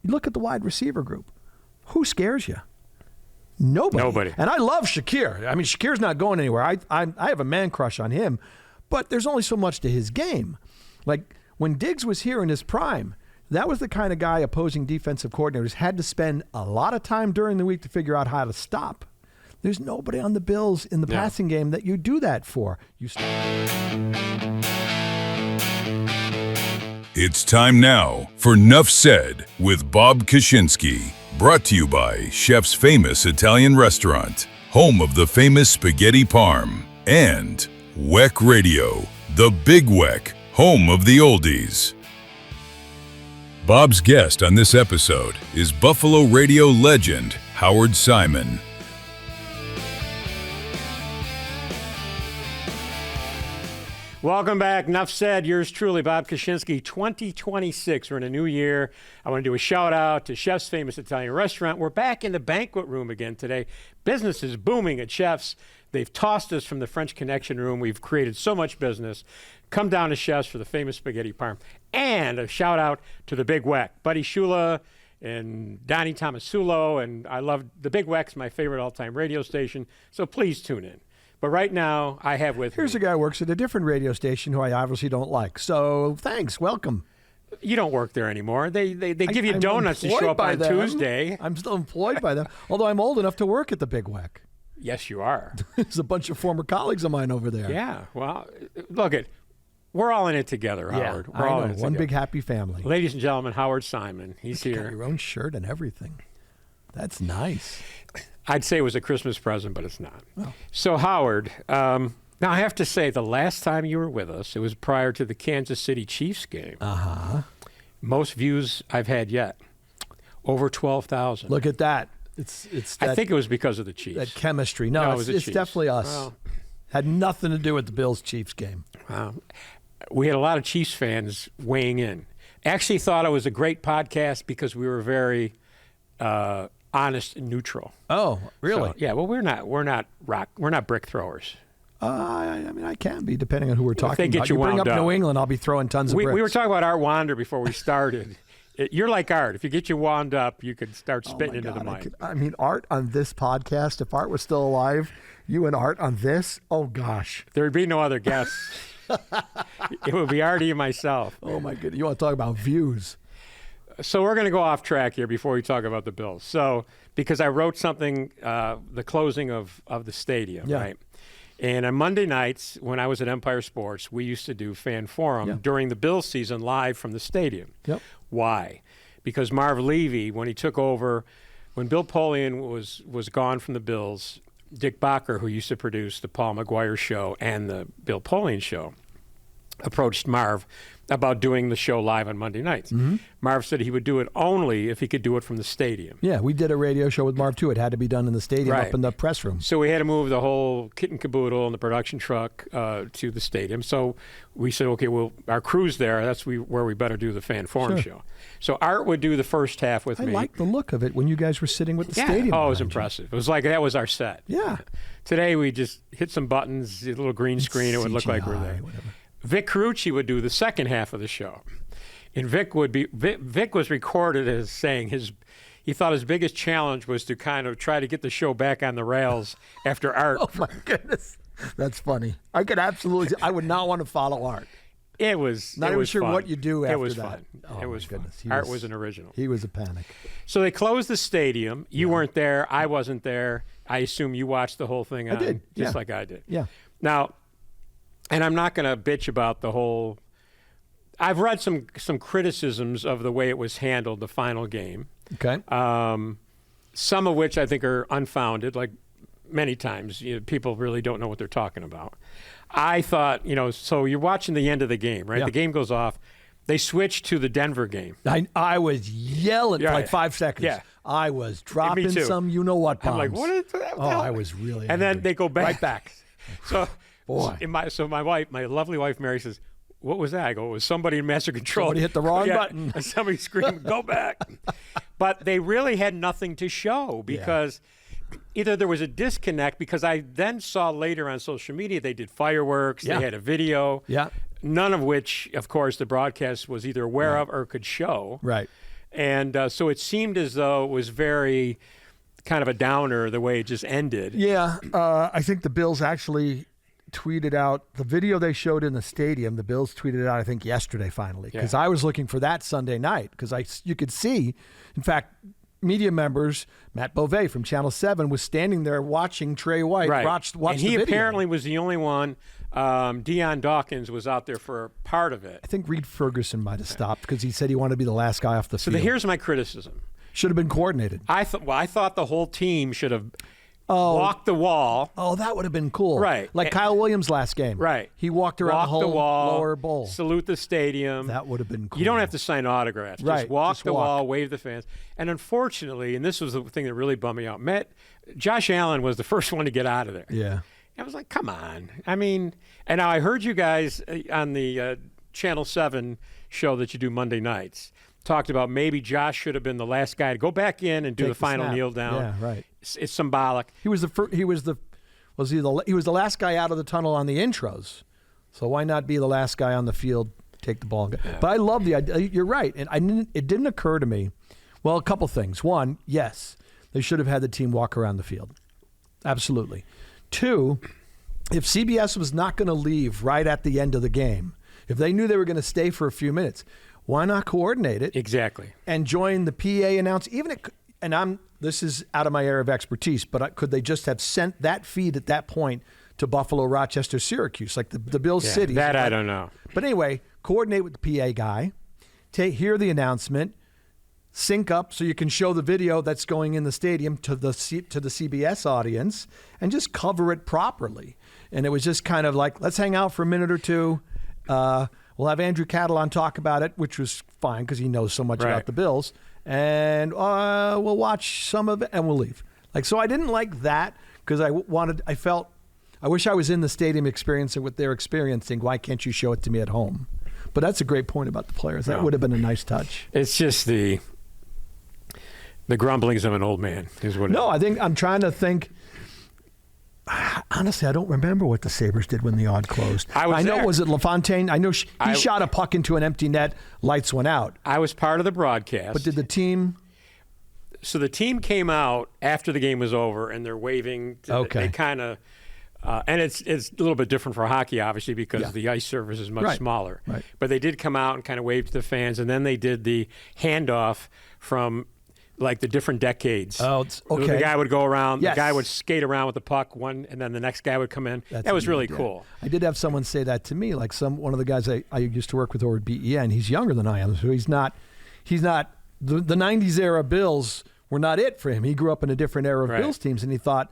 You look at the wide receiver group. Who scares you? Nobody. And I love Shakir. I mean, Shakir's not going anywhere. I have a man crush on him, but there's only so much to his game. Like when Diggs was here in his prime, that was the kind of guy opposing defensive coordinators had to spend a lot of time during the week to figure out how to stop. There's nobody on the Bills in the passing game that you do that for. It's time now for Nuff Said with Bob Koshinski. Brought to you by Chef's Famous Italian Restaurant, home of the famous spaghetti parm, and WEC Radio, the Big WEC, home of the oldies. Bob's guest on this episode is Buffalo radio legend Howard Simon. Welcome back. Nuff Said. Yours truly, Bob Koshinski. 2026. We're in a new year. I want to do a shout out to Chef's Famous Italian Restaurant. We're back in the banquet room again today. Business is booming at Chef's. They've tossed us from the French Connection room. We've created so much business. Come down to Chef's for the famous spaghetti parm. And a shout out to the Big WEC. Buddy Shula and Donnie Tomasulo. And I love the Big WEC's my favorite all-time radio station. So please tune in. But right now, I have with Here's me. a guy who works at a different radio station who I obviously don't like. So thanks. Welcome. You don't work there anymore. They give you donuts to show up on Tuesday. I'm still employed by them, although I'm old enough to work at the Big WEC. Yes, you are. There's a bunch of former colleagues of mine over there. Yeah. Well, look it. We're all in it together, Howard. We're all in it One together. big happy family. Ladies and gentlemen, Howard Simon. He's You here. got your own shirt and everything. That's nice. I'd say it was a Christmas present, but it's not. Oh. So, Howard, now I have to say, the last time you were with us, it was prior to the Kansas City Chiefs game. Uh-huh. Most views I've had yet. Over 12,000. Look at that. It's that, I think it was because of the Chiefs. that chemistry. No, No, it it's, was the it's Chiefs. definitely us. Well, Had nothing to do with the Bills-Chiefs game. we had a lot of Chiefs fans weighing in. Actually thought it was a great podcast because we were very honest and neutral. Oh, really? So, yeah, well, we're not brick throwers. I mean, I can be, depending on who we're talking they get about. you bring wound up up. New England, I'll be throwing tons of We bricks. were talking about Art Wander before we started. You're like Art. If you get you wound up, you could start spitting into the mic. I mean, Art on this podcast, if Art was still alive, you and Art on this, oh, gosh. There would be no other guests. It would be Artie and myself. Oh, my goodness. You want to talk about views. So we're going to go off track here before we talk about the Bills. So because I wrote something, the closing of the stadium, right? And on Monday nights, when I was at Empire Sports, we used to do Fan Forum during the Bills season live from the stadium. Yep. Why? Because Marv Levy, when he took over, when Bill Polian was gone from the Bills, Dick Bacher, who used to produce the Paul McGuire show and the Bill Polian show, approached Marv about doing the show live on Monday nights. Mm-hmm. Marv said he would do it only if he could do it from the stadium. Yeah, we did a radio show with Marv, too. It had to be done in the stadium Right. up in the press room. So we had to move the whole kit and caboodle and the production truck to the stadium. So we said, okay, well, our crew's there. That's where we better do the Fan Forum show. So Art would do the first half with me. I like the look of it when you guys were sitting with the stadium. Oh, it was behind you. impressive. It was like that was our set. Yeah. Today we just hit some buttons, a little green screen. It would look like we're CGI, there. whatever. Vic Carucci would do the second half of the show. And Vic was recorded as saying he thought his biggest challenge was to kind of try to get the show back on the rails after Art. Oh, my goodness. That's funny. I would not want to follow Art. It was Not it even was sure fun. what you do after It was that. fun. Oh, it was my fun. goodness. Art was an original. He was a panic. So they closed the stadium. You weren't there. I wasn't there. I assume you watched the whole thing. I did, just yeah. like I did. Yeah. Now, and I'm not going to bitch about the whole. I've read some criticisms of the way it was handled, the final game. Okay. Some of which I think are unfounded, like many times. People really don't know what they're talking about. I thought, so you're watching the end of the game, right? Yeah. The game goes off. They switched to the Denver game. I was yelling for like 5 seconds. Yeah. I was dropping too. some you-know-what bombs. I'm like, what is that? Oh, I was really And then angry. they go back. Right back. So, Boy. My wife, my lovely wife, Mary says, what was that? I go, it was somebody in master control. Somebody hit the wrong button. And somebody screamed, go back. But they really had nothing to show because either there was a disconnect, because I then saw later on social media they did fireworks, they had a video, Yeah. none of which, of course, the broadcast was either aware of or could show. Right. And so it seemed as though it was very kind of a downer the way it just ended. Yeah, I think the Bills actually tweeted out the video they showed in the stadium. The Bills tweeted it out, I think, yesterday finally, because I was looking for that Sunday night because you could see, in fact, media members, Matt Beauvais from Channel 7 was standing there watching Trey White watch and the video. Apparently was the only one. Deion Dawkins was out there for part of it. I think Reed Ferguson might have stopped because he said he wanted to be the last guy off the field. So here's my criticism. Should have been coordinated. I thought the whole team should have walked the wall. Oh, that would have been cool. Right. Like Kyle Williams last game. Right. He walked around the whole lower bowl. Salute the stadium. That would have been cool. You don't have to sign autographs. Right. Just walk the wall, wave the fans. And unfortunately, and this was the thing that really bummed me out, Josh Allen was the first one to get out of there. Yeah. I was like, come on. I mean, and now I heard you guys on the Channel 7 show that you do Monday nights talked about maybe Josh should have been the last guy to go back in and do the final kneel down. Yeah, right. It's symbolic. He was the last guy out of the tunnel on the intros. So why not be the last guy on the field, take the ball? Yeah. But I love the idea. You're right. And it didn't occur to me. Well, a couple things. One, yes, they should have had the team walk around the field. Absolutely. Two, if CBS was not going to leave right at the end of the game, if they knew they were going to stay for a few minutes, why not coordinate it? Exactly. And join the PA announce. This is out of my area of expertise, but could they just have sent that feed at that point to Buffalo, Rochester, Syracuse, like the Bills cities? That I don't know. But anyway, coordinate with the PA guy, hear the announcement, sync up so you can show the video that's going in the stadium to the CBS audience, and just cover it properly. And it was just kind of like, let's hang out for a minute or two. We'll have Andrew Cattle on talk about it, which was fine because he knows so much about the Bills. And we'll watch some of it and we'll leave. So I didn't like that because I wish I was in the stadium experiencing what they're experiencing. Why can't you show it to me at home? But that's a great point about the players. That would have been a nice touch. It's just the grumblings of an old man is what it is. I think I'm trying to think. Honestly, I don't remember what the Sabres did when the odd closed. I know, was it LaFontaine? I know he shot a puck into an empty net. Lights went out. I was part of the broadcast. But did the team? So the team came out after the game was over, and they're waving. They kind of, and it's a little bit different for hockey, obviously, because the ice surface is much smaller. Right. But they did come out and kind of wave to the fans, and then they did the handoff from like the different decades. Oh, okay. The guy would go around, the guy would skate around with the puck, and then the next guy would come in. That was really cool. I did have someone say that to me, like one of the guys I used to work with over at BEN. He's younger than I am, so he's not the 90s era Bills were not it for him. He grew up in a different era of Bills teams, and he thought,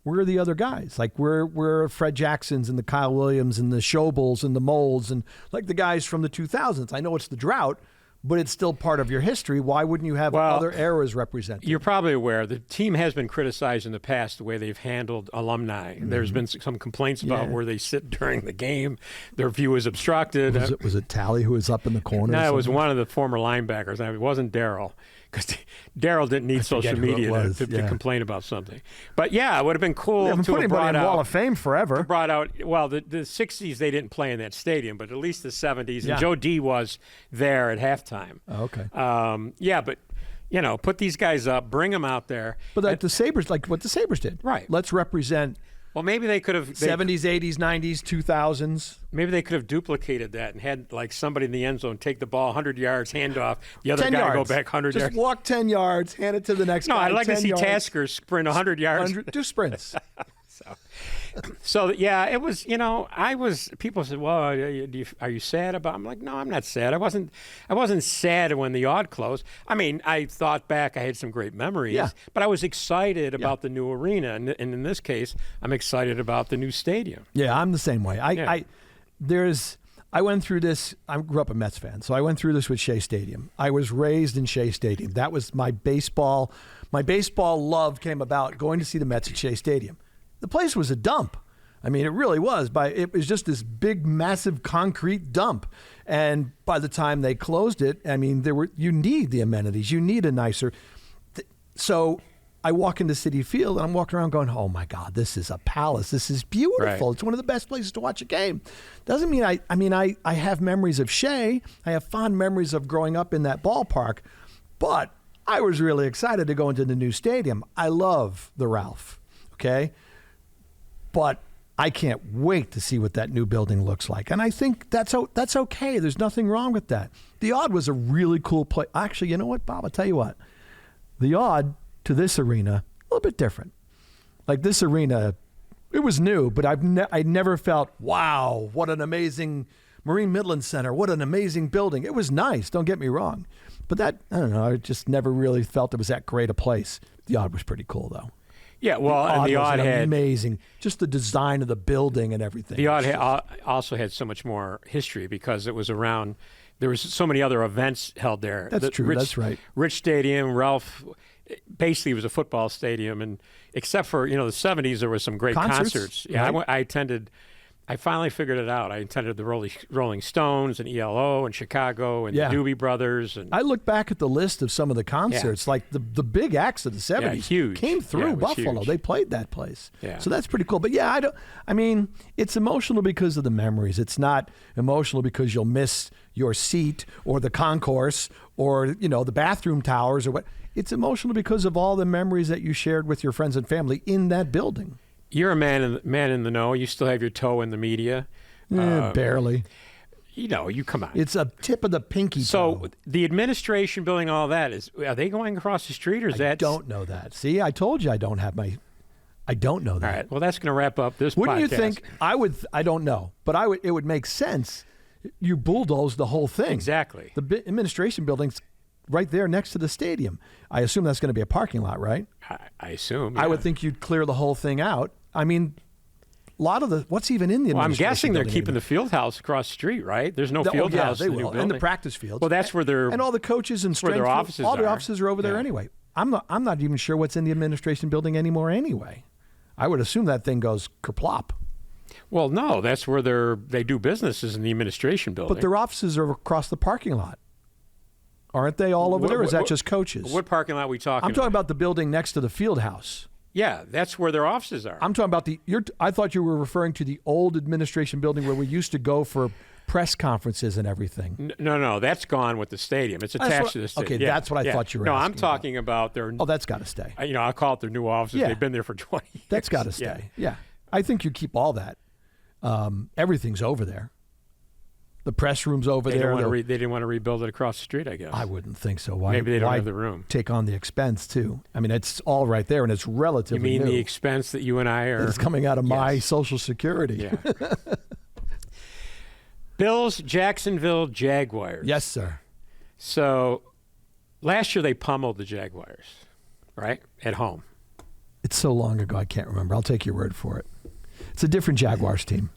where are the other guys? Like we're Fred Jacksons and the Kyle Williams and the Schobels and the Molds and like the guys from the 2000s. I know it's the drought, but it's still part of your history. Why wouldn't you have other eras represented? You're probably aware the team has been criticized in the past the way they've handled alumni. Mm-hmm. There's been some complaints about where they sit during the game. Their view is obstructed. Was it Talley who was up in the corner? No, it was one of the former linebackers. It wasn't Daryl, because Daryl didn't need social media to complain about something. But yeah, it would have been cool to have brought out. Wall of Fame forever. Brought out. Well, the 60s they didn't play in that stadium, but at least the 70s. And Joe D was there at halftime. Oh, okay. But put these guys up, bring them out there. But the Sabres, like what the Sabres did, right? Let's represent. Well, maybe they could have 70s, 80s, 90s, 2000s. Maybe they could have duplicated that and had like somebody in the end zone take the ball 100 yards, hand off, the other guy go back 100 yards. Just walk 10 yards, hand it to the next guy. No, I'd like to see Tasker sprint 100 yards. Do sprints. So yeah, it was. People said, "Well, are you sad about?" I'm like, "No, I'm not sad. I wasn't sad when the odd closed. I mean, I thought back. I had some great memories, but I was excited about the new arena, and in this case, I'm excited about the new stadium. Yeah, I'm the same way. I went through this. I grew up a Mets fan, so I went through this with Shea Stadium. I was raised in Shea Stadium. That was my baseball. My baseball love came about going to see the Mets at Shea Stadium. The place was a dump. I mean, it really was. It was just this big, massive concrete dump. And by the time they closed it, I mean, you need the amenities. You need a nicer. So I walk into Citi Field, and I'm walking around going, oh, my God, this is a palace. This is beautiful. Right. It's one of the best places to watch a game. Doesn't mean I have memories of Shea. I have fond memories of growing up in that ballpark. But I was really excited to go into the new stadium. I love the Ralph, okay? But I can't wait to see what that new building looks like. And I think that's okay. There's nothing wrong with that. The Odd was a really cool place. Actually, you know what, Bob? I'll tell you what. The Odd to this arena, a little bit different. Like this arena, it was new, but I never felt, wow, what an amazing Marine Midland Center. What an amazing building. It was nice, don't get me wrong. But I don't know, I just never really felt it was that great a place. The Odd was pretty cool, though. Yeah, well, the Odd had amazing, just the design of the building and everything. The Odd also had so much more history because it was around. There was so many other events held there. That's true. That's right. Rich Stadium, Ralph. Basically, it was a football stadium, and except for the 70s, there was some great concerts. Yeah, right. I attended. I finally figured it out. I attended the Rolling Stones and ELO and Chicago and the Doobie Brothers. And I look back at the list of some of the concerts, like the big acts of the 70s huge. Came through Buffalo. Huge. They played that place. Yeah. So that's pretty cool. But it's emotional because of the memories. It's not emotional because you'll miss your seat or the concourse or, the bathroom towers or what. It's emotional because of all the memories that you shared with your friends and family in that building. You're a man in the know. You still have your toe in the media. Barely. You come on. It's a tip of the pinky toe. So the administration building, all that, are they going across the street or is that? I don't know that. See, I told you I don't know that. All right. Well, that's going to wrap up this Wouldn't podcast. you think I don't know, but it would make sense. You bulldoze the whole thing. Exactly. The administration building's right there next to the stadium. I assume that's going to be a parking lot, right? I assume. Yeah. I would think you'd clear the whole thing out. I mean, a lot of what's even in the Well, I'm administration guessing they're building keeping the field house across the street, right? There's no anymore. field house they in the will. new building. And the practice fields. Well, that's where they're and all the coaches and strength their offices all the are. offices are over there anyway. I'm not even sure what's in the administration building anymore anyway. I would assume that thing goes kerplop. Well, no, that's where they do businesses in the administration building. But their offices are across the parking lot. Aren't they all over there, or is that just coaches? What parking lot are we talking about? I'm talking about the building next to the field house. Yeah, that's where their offices are. I'm talking about I thought you were referring to the old administration building where we used to go for press conferences and everything. No, that's gone with the stadium. It's attached to the stadium. Okay, that's what I thought you were asking. No, I'm talking about their... Oh, that's got to stay. I call it their new offices. Yeah. They've been there for 20 years. That's got to stay. Yeah. I think you keep all that. Everything's over there. The press room's over there. They didn't want to rebuild it across the street, I guess. I wouldn't think so. Maybe they don't have the room. Take on the expense, too. I mean, it's all right there, and it's relatively You mean new. the expense that you and I are... It's coming out of my Social Security. Yeah. Bills, Jacksonville Jaguars. Yes, sir. So last year they pummeled the Jaguars, right, at home. It's so long ago, I can't remember. I'll take your word for it. It's a different Jaguars team.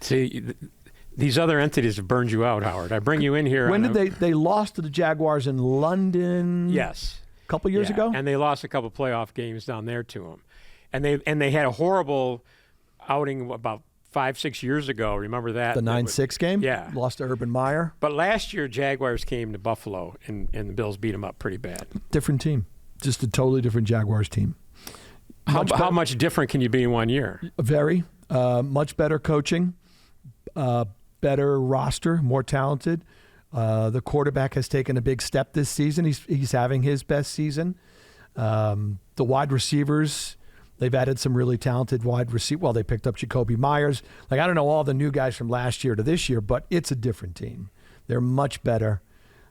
See, these other entities have burned you out, Howard. I bring you in here. When did they lost to the Jaguars in London? Yes. A couple years ago? And they lost a couple playoff games down there to them. And they had a horrible outing about 5-6 years ago. Remember that? The 9-6 game? Yeah. Lost to Urban Meyer. But last year, Jaguars came to Buffalo, and the Bills beat them up pretty bad. Different team. Just a totally different Jaguars team. How much different can you be in 1 year? Very. Much better coaching. Better roster. More talented. The quarterback has taken a big step this season. He's having his best season. The wide receivers, they've added some really talented wide receivers. Well, they picked up Jacoby Myers. I don't know all the new guys from last year to this year, but it's a different team. They're much better.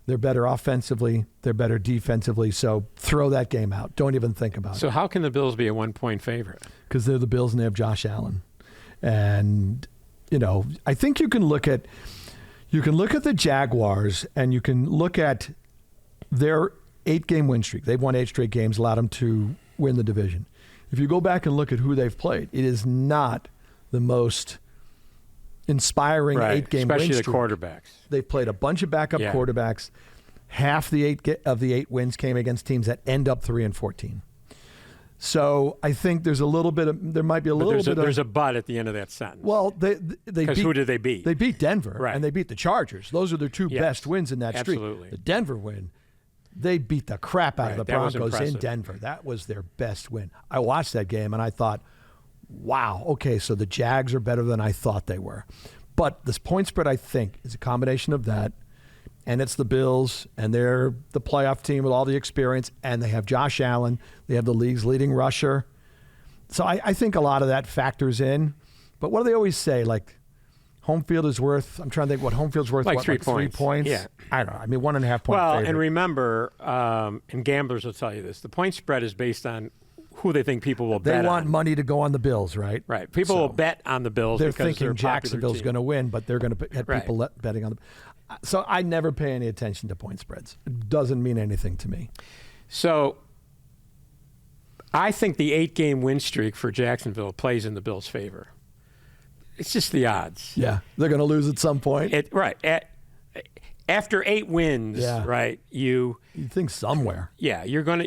They're better offensively. They're better defensively. So throw that game out. Don't even think about it. So how can the Bills be a 1-point favorite? Because they're the Bills and they have Josh Allen. And, I think you can look at the Jaguars and you can look at their 8-game win streak. They've won 8 straight games, allowed them to win the division. If you go back and look at who they've played, it is not the most inspiring 8-game win streak. Especially the quarterbacks. They've played a bunch of backup quarterbacks. Half the 8 wins came against teams that end up 3-14. So I think there's a little bit of there's a but at the end of that sentence. Well, they beat, who did they beat? They beat Denver, and they beat the Chargers. Those are their two best wins in that streak. Absolutely. The Denver win, they beat the crap out of the Broncos in Denver. That was their best win. I watched that game and I thought, wow, okay, so the Jags are better than I thought they were. But this point spread, I think, is a combination of that and it's the Bills, and they're the playoff team with all the experience, and they have Josh Allen. They have the league's leading rusher. So I think a lot of that factors in. But what do they always say? Like, home field is worth, I'm trying to think what home field's worth. Like 3 3 points? Yeah. I don't know. I mean, 1.5 point Well, favorite. and remember, and gamblers will tell you this, the point spread is based on who they think people will bet on. They want money to go on the Bills, right? Right. People will bet on the Bills they're because thinking they're Jacksonville's going to win, but they're going to get Right. people betting on them. So I never pay any attention to point spreads. It doesn't mean anything to me. So I think the 8-game win streak for Jacksonville plays in the Bills' favor. It's just the odds. Yeah, they're going to lose at some point. After 8 wins, Yeah. right? You think somewhere. Yeah, you're gonna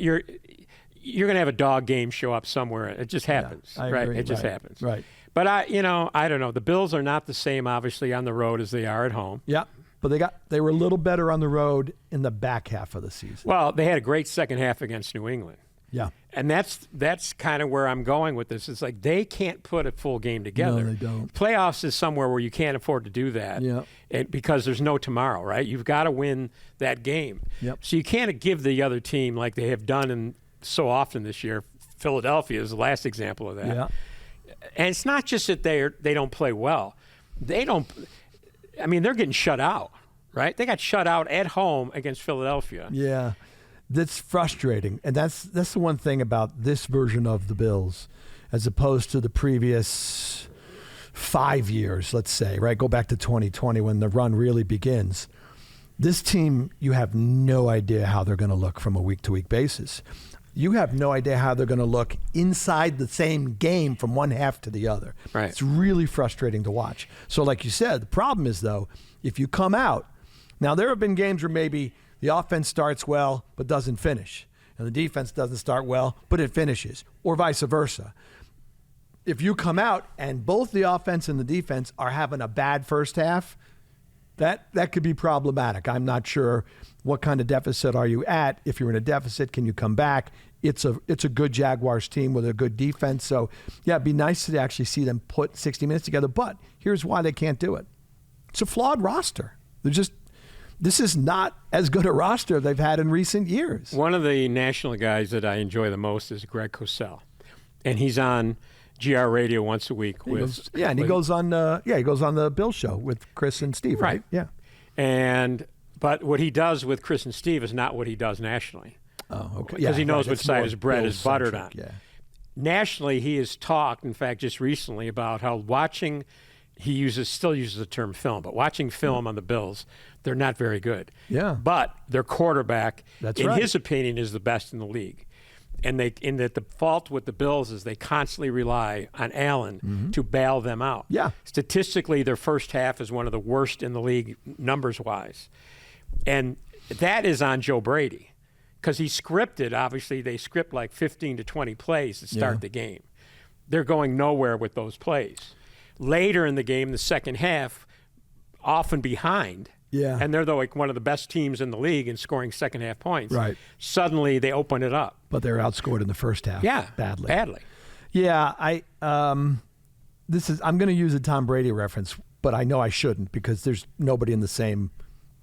have a dog game show up somewhere. It just happens, I right? agree. It just Right. happens, Right. But I don't know. The Bills are not the same, obviously, on the road as they are at home. Yeah, but they were a little better on the road in the back half of the season. Well, they had a great second half against New England. Yeah. And that's kind of where I'm going with this. It's like they can't put a full game together. No, they don't. Playoffs is somewhere where you can't afford to do that. Yeah. Because there's no tomorrow, right? You've got to win that game. Yep. So you can't give the other team like they have done so often this year. Philadelphia is the last example of that. Yeah. And it's not just that they don't play well. They're getting shut out, right? They got shut out at home against Philadelphia. Yeah. That's frustrating. And that's the one thing about this version of the Bills as opposed to the previous 5 years, let's say, right? Go back to 2020 when the run really begins. This team, you have no idea how they're going to look from a week-to-week basis. You have no idea how they're going to look inside the same game from one half to the other. Right. It's really frustrating to watch. So like you said, the problem is, though, if you come out, now there have been games where maybe the offense starts well but doesn't finish, and the defense doesn't start well but it finishes, or vice versa. If you come out and both the offense and the defense are having a bad first half, that could be problematic. I'm not sure what kind of deficit are you at. If you're in a deficit, can you come back? It's a good Jaguars team with a good defense. So, yeah, it'd be nice to actually see them put 60 minutes together. But here's why they can't do it. It's a flawed roster. This is not as good a roster they've had in recent years. One of the national guys that I enjoy the most is Greg Cosell, and he's on GR Radio once a week he goes on the Bill show with Chris and Steve, right? Yeah. But what he does with Chris and Steve is not what he does nationally. Oh, okay. Because he knows right. which It's side more his bread is buttered on. Bill-centric, yeah. Nationally, he has talked, in fact, just recently about how watching, he still uses the term film, but watching film on the Bills, they're not very good. Yeah. But their quarterback, in right. his opinion, is the best in the league. And the fault with the Bills is they constantly rely on Allen to bail them out. Yeah. Statistically, their first half is one of the worst in the league numbers-wise. And that is on Joe Brady because he scripted. Obviously, they script like 15 to 20 plays to start the game. They're going nowhere with those plays. Later in the game, the second half, often behind. Yeah. And they're like one of the best teams in the league in scoring second half points. Right. Suddenly they open it up. But they're outscored in the first half. Yeah. Badly. Yeah. I'm going to use a Tom Brady reference, but I know I shouldn't because there's nobody in the same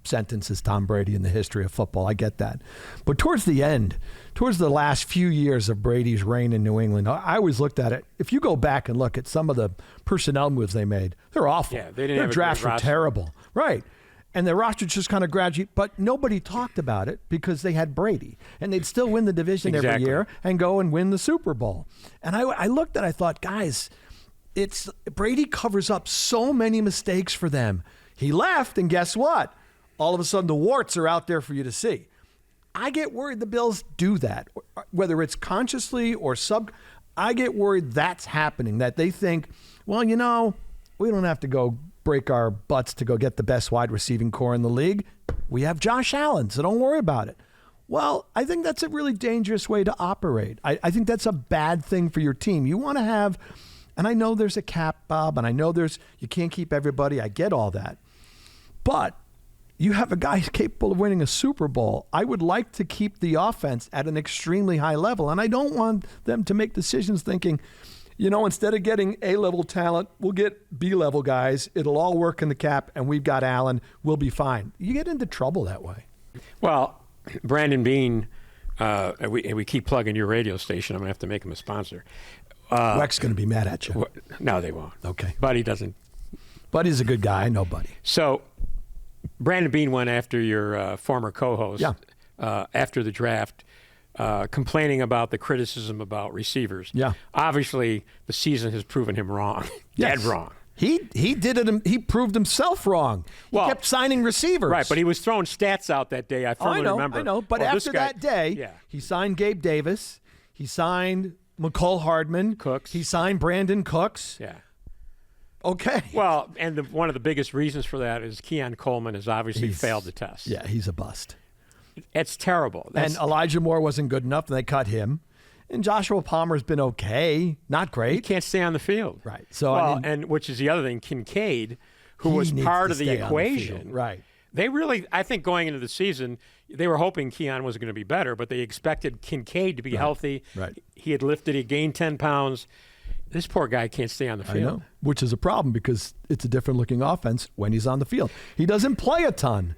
sentence as Tom Brady in the history of football. I get that. But towards the last few years of Brady's reign in New England, I always looked at it. If you go back and look at some of the personnel moves they made, they're awful. Yeah, they didn't Their have a drafts great were roster. terrible. Right. And their roster just kind of gradually, but nobody talked about it because they had Brady. And they'd still win the division every Exactly. year and go and win the Super Bowl. And I looked at it, I thought, guys, Brady covers up so many mistakes for them. He left, and guess what? All of a sudden, the warts are out there for you to see. I get worried the Bills do that, whether it's consciously or I get worried that's happening, that they think, well, we don't have to go break our butts to go get the best wide receiving core in the league. We have Josh Allen, so don't worry about it. Well, I think that's a really dangerous way to operate. I think that's a bad thing for your team. You want to have, and I know there's a cap, Bob, and I know you can't keep everybody. I get all that. But you have a guy who's capable of winning a Super Bowl. I would like to keep the offense at an extremely high level, and I don't want them to make decisions thinking, Instead of getting A-level talent, we'll get B-level guys. It'll all work in the cap, and we've got Allen. We'll be fine. You get into trouble that way. Well, Brandon Beane, we keep plugging your radio station. I'm going to have to make him a sponsor. Weck's going to be mad at you. No, they won't. Okay. Buddy doesn't. Buddy's a good guy. I know Buddy. So Brandon Beane went after your former co-host after the draft, complaining about the criticism about receivers. Yeah. Obviously, the season has proven him wrong. Yes. Dead wrong. He did it. He proved himself wrong. He kept signing receivers. Right, but he was throwing stats out that day. I firmly remember. I know. But after that day, he signed Gabe Davis. He signed McCole Hardman. Cooks. He signed Brandon Cooks. Yeah. Okay. Well, and one of the biggest reasons for that is Keon Coleman has obviously failed the test. Yeah, he's a bust. It's terrible. And Elijah Moore wasn't good enough, and they cut him. And Joshua Palmer's been okay, not great. He can't stay on the field. Right. So and which is the other thing, Kincaid, who was part of the equation. Right. They really, I think going into the season, they were hoping Keon was going to be better, but they expected Kincaid to be healthy. Right. He gained 10 pounds. This poor guy can't stay on the field. I know, which is a problem because it's a different-looking offense when he's on the field. He doesn't play a ton.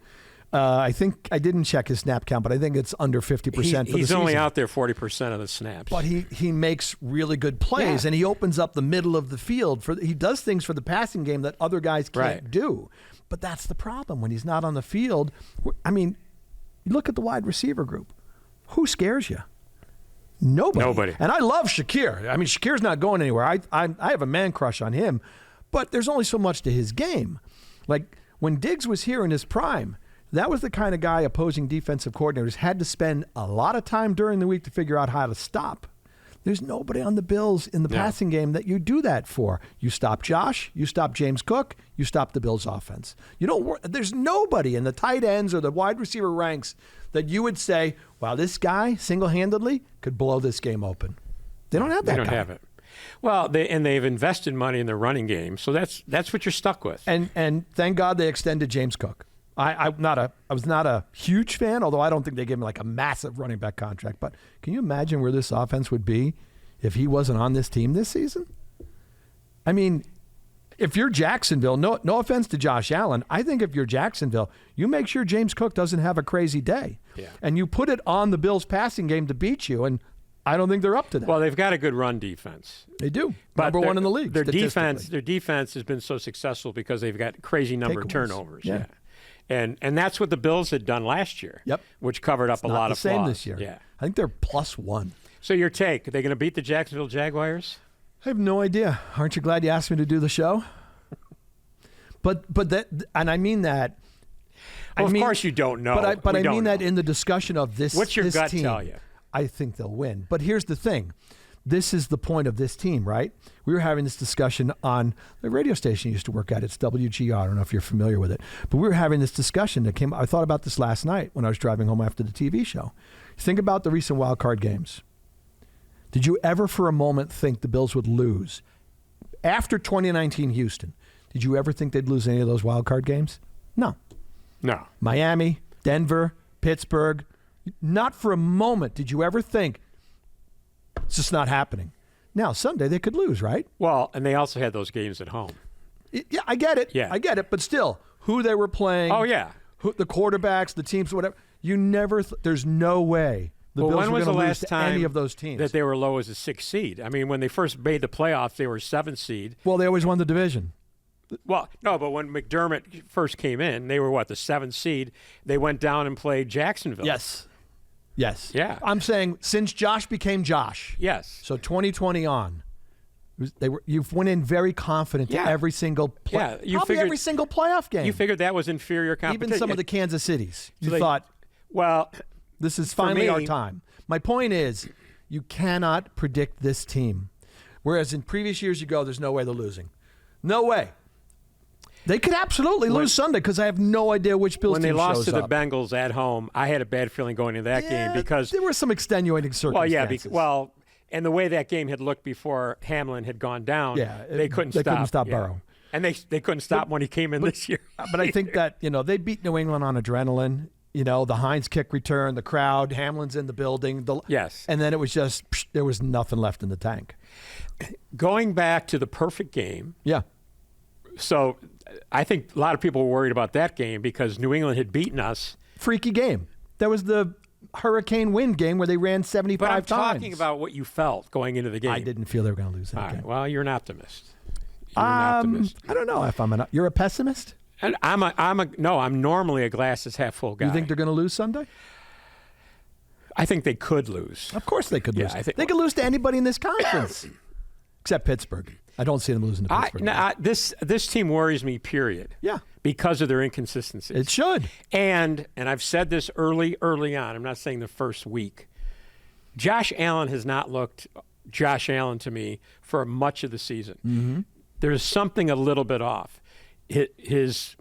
I think I didn't check his snap count, but I think it's under 50% for the season. He's only out there 40% of the snaps. But he makes really good plays, and he opens up the middle of the field. He does things for the passing game that other guys can't do. But that's the problem when he's not on the field. I mean, you look at the wide receiver group. Who scares you? Nobody. And I love Shakir. I mean, Shakir's not going anywhere. I have a man crush on him, but there's only so much to his game. Like when Diggs was here in his prime, that was the kind of guy opposing defensive coordinators had to spend a lot of time during the week to figure out how to stop. There's nobody on the Bills in the passing game that you do that for. You stop Josh, you stop James Cook, you stop the Bills offense. There's nobody in the tight ends or the wide receiver ranks that you would say, wow, this guy single-handedly could blow this game open. They don't have that guy. They don't have it. Well, they've invested money in their running game, so that's what you're stuck with. And thank God they extended James Cook. I was not a huge fan, although I don't think they gave him like a massive running back contract. But can you imagine where this offense would be if he wasn't on this team this season? I mean, if you're Jacksonville, no offense to Josh Allen, I think if you're Jacksonville, you make sure James Cook doesn't have a crazy day. Yeah. And you put it on the Bills' passing game to beat you, and I don't think they're up to that. Well, they've got a good run defense. They do. But Number one in the league. Their defense has been so successul because they've got crazy number of turnovers. Yeah. And that's what the Bills had done last year. Yep. Which covered up a lot of flaws. Not the same this year. Yeah. I think they're +1. So your take, are they going to beat the Jacksonville Jaguars? I have no idea. Aren't you glad you asked me to do the show? But that, and I mean that. Well, of course you don't know. But I mean that in the discussion of this. What's your gut team, tell you? I think they'll win. But here's the thing. This is the point of this team, right? We were having this discussion on the radio station I used to work at. It's WGR. I don't know if you're familiar with it. But we were having this discussion that came. I thought about this last night when I was driving home after the TV show. Think about the recent wild card games. Did you ever for a moment think the Bills would lose? After 2019 Houston, did you ever think they'd lose any of those wild card games? No. No. Miami, Denver, Pittsburgh. Not for a moment did you ever think it's just not happening. Now, Sunday they could lose, right? Well, and they also had those games at home. Yeah, I get it. Yeah. I get it. But still, who they were playing. Oh, yeah. The quarterbacks, the teams, whatever. You never, there's no way the Bills were going to lose to any of those teams. That they were low as a 6th seed? I mean, when they first made the playoffs, they were 7th seed. Well, they always won the division. Well, no, but when McDermott first came in, they were, the 7th seed? They went down and played Jacksonville. Yes. Yeah. I'm saying since Josh became Josh. Yes. So 2020 on, you've went in very confident to every single every single playoff game. You figured that was inferior competition. Even some of the Kansas Cities. So you thought, well, this is finally our time. My point is, you cannot predict this team. Whereas in previous years you go, there's no way they're losing. No way. They could absolutely lose Sunday because I have no idea which Bills team shows up. When they lost to the Bengals at home, I had a bad feeling going into that game because there were some extenuating circumstances. And the way that game had looked before Hamlin had gone down, they couldn't stop Burrow. And they couldn't stop when he came in this year. But I think that, they beat New England on adrenaline. the Hines kick return, the crowd, Hamlin's in the building. Yes. And then it was just, there was nothing left in the tank. Going back to the perfect game. Yeah. So I think a lot of people were worried about that game because New England had beaten us. Freaky game. That was the hurricane wind game where they ran 75 times. But I'm talking about what you felt going into the game. I didn't feel they were going to lose that game. Right. Well, you're an optimist. You're an optimist. I don't know if you're a pessimist? And I'm normally a glass is half full guy. You think they're going to lose Sunday? I think they could lose. Of course they could lose. I think they could lose to anybody in this conference, except Pittsburgh. I don't see them losing to Pittsburgh. This team worries me, period. Yeah. Because of their inconsistencies. It should. And I've said this early on. I'm not saying the first week. Josh Allen has not looked Josh Allen to me for much of the season. Mm-hmm. There's something a little bit off. His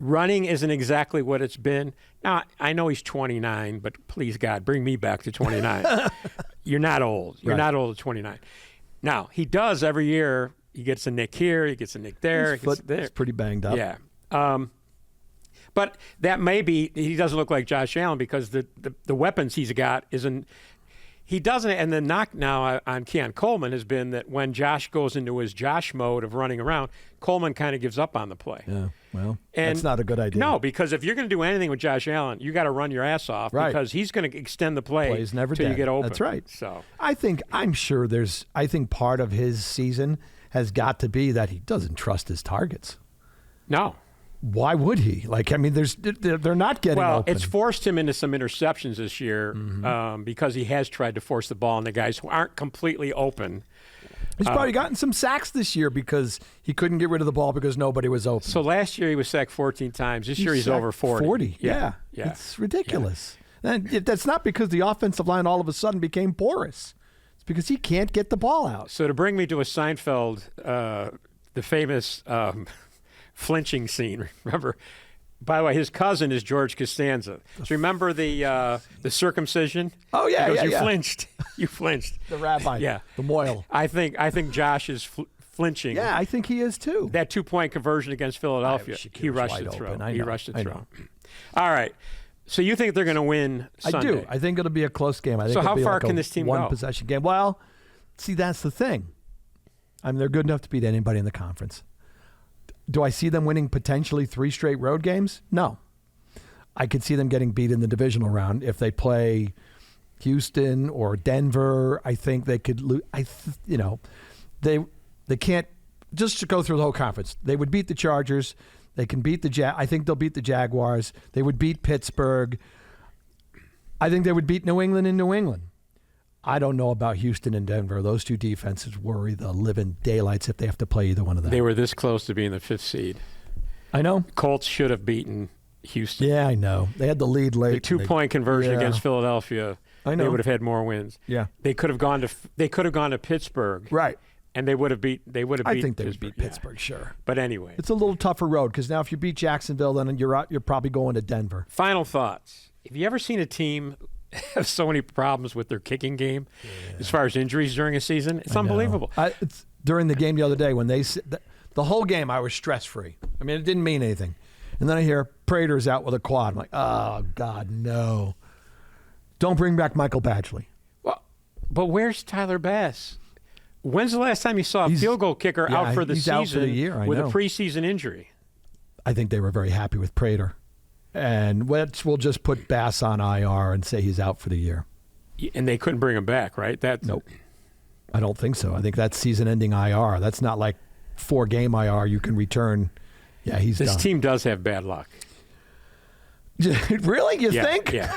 running isn't exactly what it's been. Now, I know he's 29, but please, God, bring me back to 29. You're not old. You're not old at 29. Now, he does every year. He gets a nick here. He gets a nick there. His foot is pretty banged up. Yeah. But that may be he doesn't look like Josh Allen because the weapons he's got isn't – he doesn't – and the knock now on Keon Coleman has been that when Josh goes into his Josh mode of running around, Coleman kind of gives up on the play. Yeah, well, that's not a good idea. No, because if you're going to do anything with Josh Allen, you got to run your ass off because he's going to extend the play until you get open. That's right. So I think part of his season has got to be that he doesn't trust his targets. No. Why would he? They're not getting open. It's forced him into some interceptions this year because he has tried to force the ball on the guys who aren't completely open. He's probably gotten some sacks this year because he couldn't get rid of the ball because nobody was open. So last year he was sacked 14 times. This year he's over 40. 40, yeah. It's ridiculous. Yeah. And that's not because the offensive line all of a sudden became porous. It's because he can't get the ball out. So to bring me to a Seinfeld, the famous flinching scene, remember? By the way, his cousin is George Costanza. So remember the circumcision? Oh, yeah, he goes, You flinched. You flinched. The rabbi. Yeah. The moil. I think Josh is flinching. Yeah, I think he is too. That 2-point conversion against Philadelphia, he rushed it through. He rushed it through. All right. So you think they're going to win Sunday? I do. I think it'll be a close game. I think so how far like can this team go? One-possession game. Well, see, that's the thing. I mean, they're good enough to beat anybody in the conference. Do I see them winning potentially 3 straight road games? No. I could see them getting beat in the divisional round. If they play Houston or Denver, I think they could lose. They can't just to go through the whole conference. They would beat the Chargers. They can beat I think they'll beat the Jaguars. They would beat Pittsburgh. I think they would beat New England in New England. I don't know about Houston and Denver. Those two defenses worry the living daylights if they have to play either one of them. They were this close to being the 5th seed. I know. Colts should have beaten Houston. Yeah, I know. They had the lead late. The 2-point conversion against Philadelphia. I know. They would have had more wins. Yeah. They could have gone to Pittsburgh. Right. And they would have beat. I think they would beat Pittsburgh, sure. But anyway, it's a little tougher road because now if you beat Jacksonville, then you're probably going to Denver. Final thoughts. Have you ever seen a team have so many problems with their kicking game as far as injuries during a season? It's unbelievable. It's during the game the other day when the whole game I was stress free. I mean, it didn't mean anything, and then I hear Prater's out with a quad. I'm like, oh God, no! Don't bring back Michael Badgley. Well, but where's Tyler Bass? When's the last time you saw a field goal kicker out for the season out for the year, with a preseason injury? I think they were very happy with Prater. And we'll just put Bass on IR and say he's out for the year. And they couldn't bring him back, right? Nope. I don't think so. I think that's season-ending IR. That's not like 4-game IR you can return. Yeah, he's done. This team does have bad luck. Really? You think? Yeah.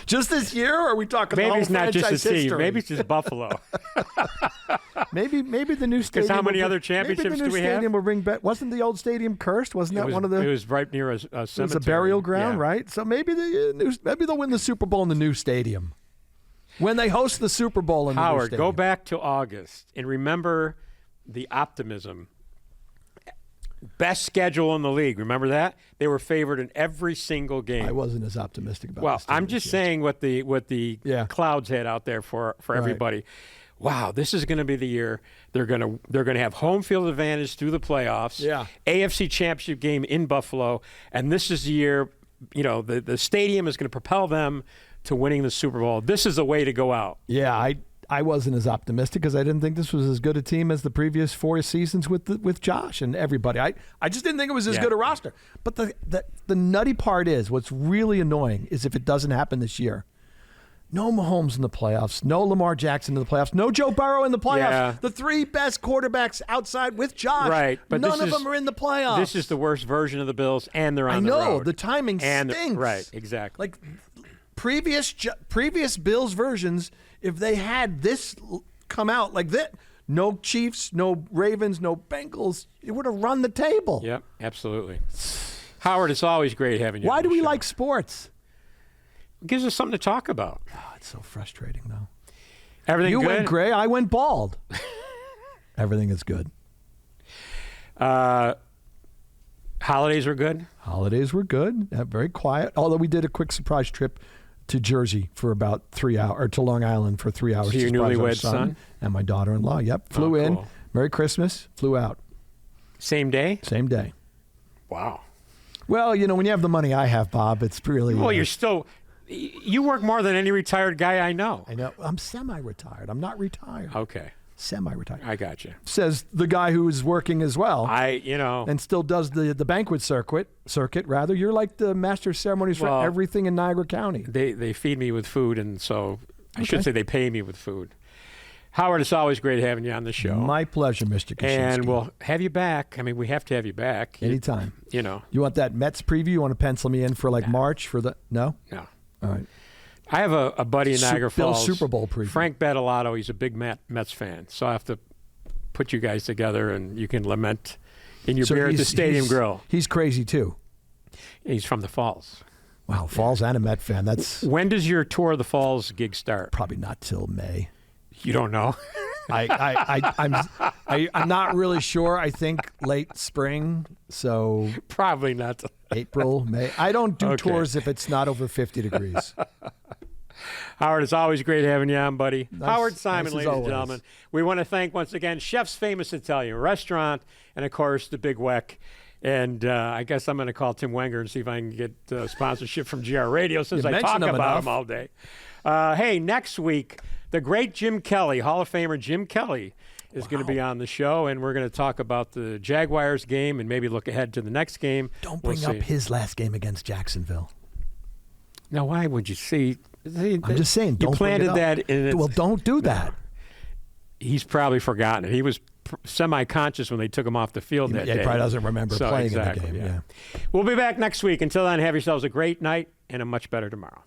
Just this year, or are we talking maybe about it's not just a team. History? Maybe it's just Buffalo. maybe the new stadium. Because how many other championships do we have? Will bring back. Wasn't the old stadium cursed? Wasn't that one of the? It was right near a cemetery. It was a burial ground, right? So maybe they'll win the Super Bowl in the new stadium when they host the Super Bowl in the new stadium. Howard, go back to August and remember the optimism. Best schedule in the league. Remember that? They were favored in every single game. I wasn't as optimistic about. Well, I'm just saying what the clouds had out there for everybody. Wow, this is going to be the year they're going to have home field advantage through the playoffs. Yeah. AFC Championship game in Buffalo, and this is the year the stadium is going to propel them to winning the Super Bowl. This is the way to go out. Yeah, I wasn't as optimistic because I didn't think this was as good a team as the previous 4 seasons with Josh and everybody. I just didn't think it was as good a roster. But the nutty part is, what's really annoying is if it doesn't happen this year. No Mahomes in the playoffs. No Lamar Jackson in the playoffs. No Joe Burrow in the playoffs. Yeah. The 3 best quarterbacks outside with Josh. Right, but none of them are in the playoffs. This is the worst version of the Bills, and they're on the road. I know. The timing stinks. Right, exactly. Like previous Bills versions, if they had this come out like that, no Chiefs, no Ravens, no Bengals, it would have run the table. Yep, absolutely. Howard, it's always great having you. Why on the do we show. like sports? It gives us something to talk about. Oh, it's so frustrating, though. Everything you good? went gray, I went bald. Everything is good. Holidays were good? Holidays were good. Very quiet. Although we did a quick surprise trip to Jersey for about 3 hours, or to Long Island for 3 hours. So your newlywed son? And my daughter-in-law. Yep. Flew in. Cool. Merry Christmas. Flew out. Same day? Same day. Wow. Well, when you have the money I have, Bob, it's really... Well, you work more than any retired guy I know. I know. I'm semi-retired. I'm not retired. Okay. Semi-retired. I got you. Says the guy who is working as well. And still does the banquet circuit. You're like the master of ceremonies for everything in Niagara County. They feed me with food, and so I should say they pay me with food. Howard, it's always great having you on the show. My pleasure, Mr. Koshinski. And we'll have you back. I mean, we have to have you back. Anytime. You want that Mets preview? You want to pencil me in for March for the... No? No. All right. I have a buddy in Niagara Falls. Super Bowl preview. Frank Badalato. He's a big Mets fan. So I have to put you guys together, and you can lament in your beer at the Stadium Grill. He's crazy, too. He's from the Falls. Wow, Falls and a Met fan. That's... When does your Tour of the Falls gig start? Probably not till May. You don't know? I'm not really sure. I think late spring, so probably not April, May. I don't do tours if it's not over 50 degrees. Howard, it's always great having you on, buddy. Howard Simon, ladies and always. gentlemen. We want to thank once again Chef's Famous Italian Restaurant, and of course the Big Weck. And I guess I'm going to call Tim Wenger and see if I can get sponsorship from GR Radio since I talk about him all day. Hey, next week, the great Jim Kelly, Hall of Famer Jim Kelly, is going to be on the show, and we're going to talk about the Jaguars game and maybe look ahead to the next game. Don't bring up his last game against Jacksonville. Now, why would you see? I'm just saying, don't you planted bring it up. that in. Well, don't do that. He's probably forgotten it. He was semi-conscious when they took him off the field that day. He probably doesn't remember playing in the game. Yeah. We'll be back next week. Until then, have yourselves a great night and a much better tomorrow.